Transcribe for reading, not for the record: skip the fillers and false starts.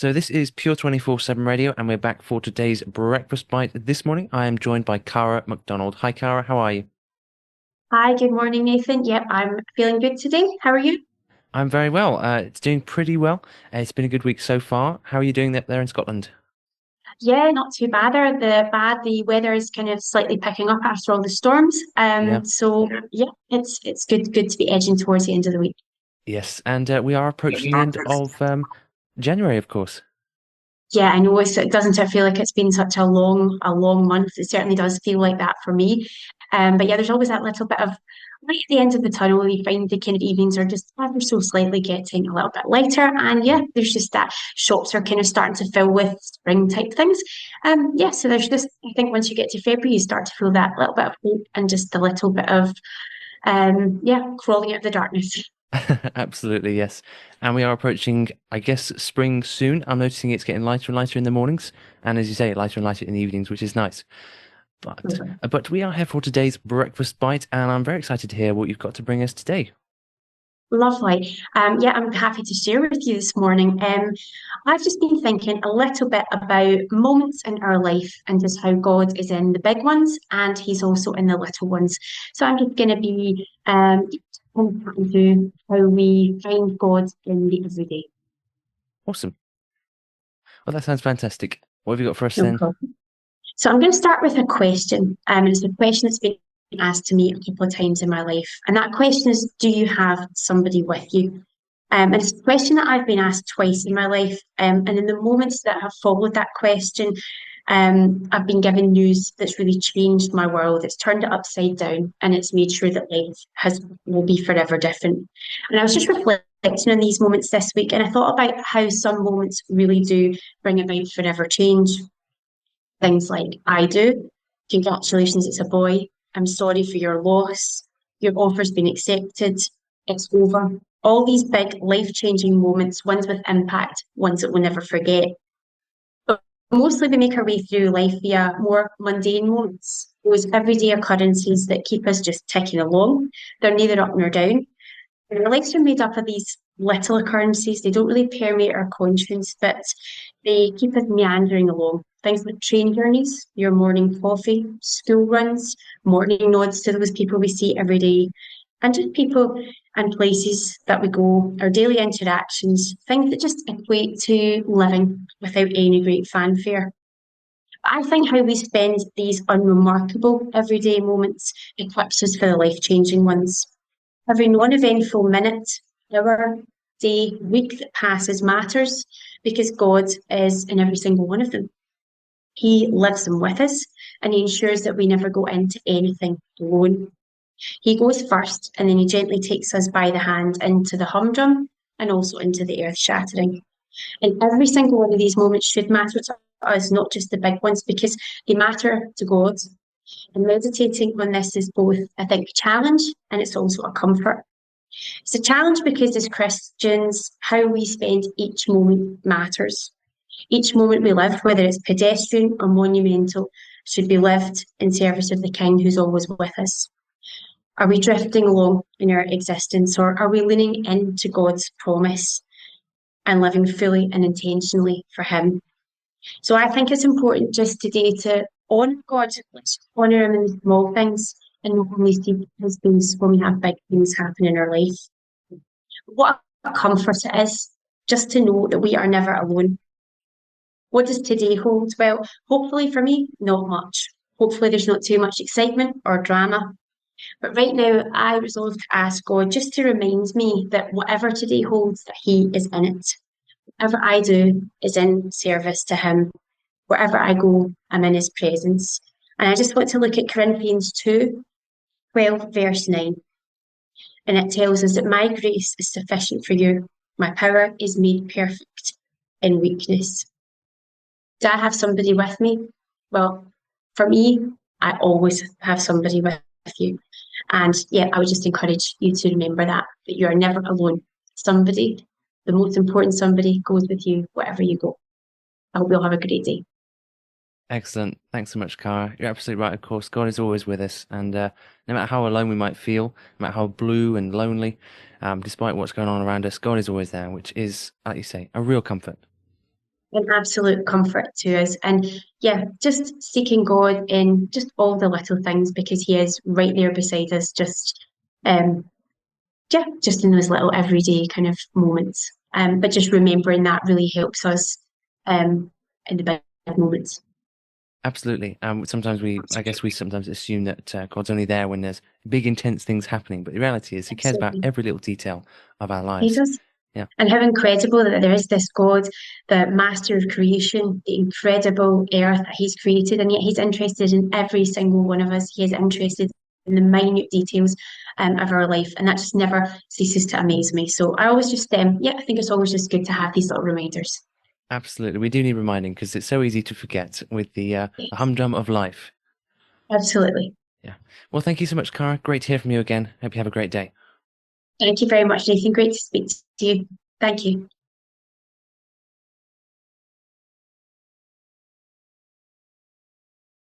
So this is Pure 24/7 Radio, and we're back for today's breakfast bite. This morning, I am joined by Cara Macdonald. Hi, Cara. How are you? Hi, good morning, Nathan. Yep, I'm feeling good today. How are you? I'm very well. It's doing pretty well. It's been a good week so far. How are you doing there in Scotland? Yeah, not too bad there. The weather is kind of slightly picking up after all the storms. Yeah. So yeah, it's good to be edging towards the end of the week. Yes, and we are approaching the end of January, of course. Yeah, I know it doesn't it feel like it's been such a long month. It certainly does feel like that for me. But yeah, there's always that little bit of right at the end of the tunnel. You find the kind of evenings are just ever so slightly getting a little bit lighter, and yeah, there's just that shops are kind of starting to fill with spring type things. Yeah, so there's just I think once you get to February, you start to feel that little bit of hope and just a little bit of yeah, crawling out of the darkness. Absolutely, yes. And we are approaching, I guess, spring soon. I'm noticing it's getting lighter and lighter in the mornings, and as you say, lighter and lighter in the evenings, which is nice. But we are here for today's breakfast bite, and I'm very excited to hear what you've got to bring us today. Lovely. Yeah, I'm happy to share with you this morning. I've just been thinking a little bit about moments in our life and just how God is in the big ones and He's also in the little ones. So I'm just going to be into how we find God in the everyday. Awesome. Well, that sounds fantastic. What have you got for us No then? problem. So I'm going to start with a question. It's a question that's been asked to me a couple of times in my life. And that question is, do you have somebody with you? And it's a question that I've been asked twice in my life. And in the moments that have followed that question, I've been given news that's really changed my world. It's turned it upside down and it's made sure that life will be forever different. And I was just reflecting on these moments this week and I thought about how some moments really do bring about forever change. Things like, I do. Congratulations, it's a boy. I'm sorry for your loss. Your offer's been accepted. It's over. All these big life changing moments, ones with impact, ones that we'll never forget. But mostly we make our way through life via more mundane moments, those everyday occurrences that keep us just ticking along. They're neither up nor down. Our lives are made up of these little occurrences. They don't really permeate our conscience, but they keep us meandering along. Things like train journeys, your morning coffee, school runs, morning nods to those people we see every day, and just people and places that we go, our daily interactions, things that just equate to living without any great fanfare. I think how we spend these unremarkable everyday moments equips us for the life changing ones. Every non-eventful minute, hour, day, week that passes matters because God is in every single one of them. He lives them with us and he ensures that we never go into anything alone. He goes first and then he gently takes us by the hand into the humdrum and also into the earth shattering. And every single one of these moments should matter to us, not just the big ones, because they matter to God. And meditating on this is both, I think, a challenge and it's also a comfort. It's a challenge because as Christians, how we spend each moment matters. Each moment we live, whether it's pedestrian or monumental, should be lived in service of the King who's always with us. Are we drifting along in our existence or are we leaning into God's promise and living fully and intentionally for Him? So I think it's important just today to honour God, let's honour Him in the small things and not only see His face when we have big things happen in our life. What a comfort it is just to know that we are never alone. What does today hold? Well, hopefully for me, not much. Hopefully there's not too much excitement or drama. But right now, I resolve to ask God just to remind me that whatever today holds, that He is in it. Whatever I do is in service to Him. Wherever I go, I'm in His presence. And I just want to look at Corinthians 2:12, verse 9. And it tells us that my grace is sufficient for you. My power is made perfect in weakness. Do I have somebody with me? Well, for me, I always have somebody with you. And yeah, I would just encourage you to remember that you are never alone. Somebody, the most important somebody, goes with you wherever you go. I hope you'll have a great day. Excellent. Thanks so much, Cara. You're absolutely right, of course. God is always with us. And no matter how alone we might feel, no matter how blue and lonely, despite what's going on around us, God is always there, which is, like you say, a real comfort. an absolute comfort to us. And yeah, just seeking God in just all the little things because He is right there beside us, um, yeah, just in those little everyday kind of moments. But just remembering that really helps us in the big moments. Absolutely. Sometimes I guess we sometimes assume that God's only there when there's big, intense things happening. But the reality is, He cares about Absolutely. every little detail of our He lives. does. Yeah, And how incredible that there is this God, the master of creation, the incredible earth that He's created, and yet He's interested in every single one of us. He is interested in the minute details of our life, and that just never ceases to amaze me. So I always just, yeah, I think it's always just good to have these little reminders. absolutely. We do need reminding because it's so easy to forget with the Yes, humdrum of life. absolutely. Yeah. Well, thank you so much, Cara. Great to hear from you again. Hope you have a great day. Thank you very much, Nathan. Great to speak to you. Thank you.